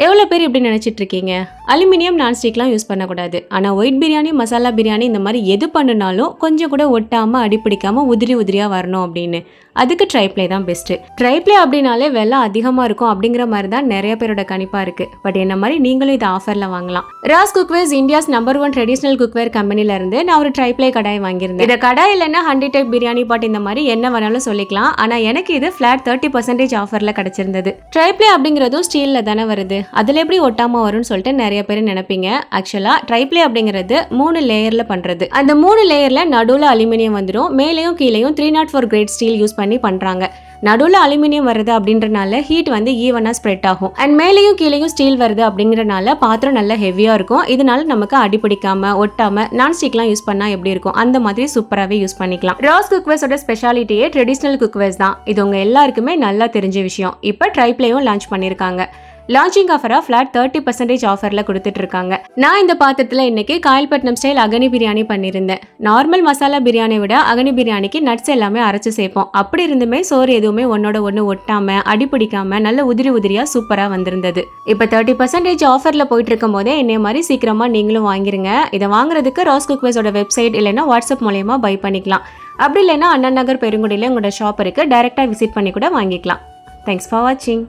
எவ்வளோ பேர் இப்படி நினச்சிட்டு இருக்கீங்க? அலுமினியம் நான்ஸ்டிக்லாம் யூஸ் பண்ணக்கூடாது. ஆனால் ஒயிட் பிரியாணி, மசாலா பிரியாணி இந்த மாதிரி எது பண்ணினாலும் கொஞ்சம் கூட ஒட்டாமல் அடிப்பிடிக்காமல் உதிரி உதிரியாக வரணும் அப்படின்னு. அதுக்கு ட்ரைப்ளே தான் பெஸ்ட்டு. ட்ரைப்ளே அப்படின்னாலே விலை அதிகமாக இருக்கும் அப்படிங்கிற மாதிரி தான் நிறைய பேரோட கணிப்பாக இருக்குது. பட் என்ன மாதிரி நீங்களும் இதை ஆஃபரில் வாங்கலாம். Ross cookwares India's number 1 traditional cookware கம்பெனிலேருந்து நான் ஒரு ட்ரைப்ளே கடாய் வாங்கியிருந்தேன். இதை கடாய் இல்லைன்னா 100 டைப் பிரியாணி பாட் இந்த மாதிரி என்ன வேணாலும் சொல்லிக்கலாம். ஆனால் எனக்கு இது ஃப்ளாட் 30% ஆஃபரில் கிடச்சிருந்தது. ட்ரைப்ளே அப்படிங்கிறதும் ஸ்டீலில் தானே வருது, அதில் எப்படி ஒட்டாம வரும்னு சொல்லிட்டு நிறைய பேர் நினைப்பீங்க. ஆக்சுவலா ட்ரைப்ளே அப்படிங்கிறது 3 லேயர்ல பண்றது. அந்த 3 லேயர்ல நடுவுல அலுமினியம் வந்துடும், மேலேயும் கீழேயும் 304 கிரேட் ஸ்டீல் யூஸ் பண்ணி பண்றாங்க. நடுவில் அலுமினியம் வருது அப்படின்றனால ஹீட் வந்து ஈவனாக ஸ்ப்ரெட் ஆகும். அண்ட் மேலேயும் கீழேயும் ஸ்டீல் வருது அப்படிங்கிறனால பாத்திரம் நல்லா ஹெவியாக இருக்கும். இதனால நமக்கு அடிப்பிடிக்காம ஒட்டாம நான்ஸ்டிக்லாம் யூஸ் பண்ணா எப்படி இருக்கும் அந்த மாதிரி சூப்பராகவே யூஸ் பண்ணிக்கலாம். ராஸ் குக்வேர்ஸோட ஸ்பெஷாலிட்டியே ட்ரெடிஷ்னல் குக்வேர்ஸ் தான். இது உங்க எல்லாருக்குமே நல்லா தெரிஞ்ச விஷயம். இப்போ ட்ரைப்ளேயும் லான்ச் பண்ணியிருக்காங்க. லான்ச்சிங் ஆஃபரா ஃபிளாட் 30% ஆஃபர்ல கொடுத்துட்டு இருக்காங்க. நான் இந்த பாத்திரத்தில் இன்னைக்கு காயல்பட்டினம் ஸ்டைல் அகனி பிரியாணி பண்ணியிருந்தேன். நார்மல் மசாலா பிரியாணி விட அகனி பிரியாணிக்கு நட்ஸ் எல்லாமே அரைச்சு சேர்ப்போம். அப்படி இருந்துமே சோறு எதுவுமே ஒன்னோட ஒன்று ஒட்டாம அடிப்பிடிக்காம நல்ல உதிரி உதிரியா சூப்பரா வந்திருந்தது. இப்போ 30% ஆஃபர்ல போயிட்டு இருக்கும் போதே என்னைய மாதிரி சீக்கிரமா நீங்களும் வாங்கிருங்க. இதை வாங்குறதுக்கு ராஸ் குக்வேர்ஸோட வெப்சைட் இல்லைன்னா வாட்ஸ்அப் மூலமா பை பண்ணிக்கலாம். அப்படி இல்லைன்னா அண்ணா நகர் பெருங்குடியில உங்களோட ஷாப் இருக்கு, டைரக்டா விசிட் பண்ணி கூட வாங்கிக்கலாம். தேங்க்ஸ் ஃபார் வாட்சிங்.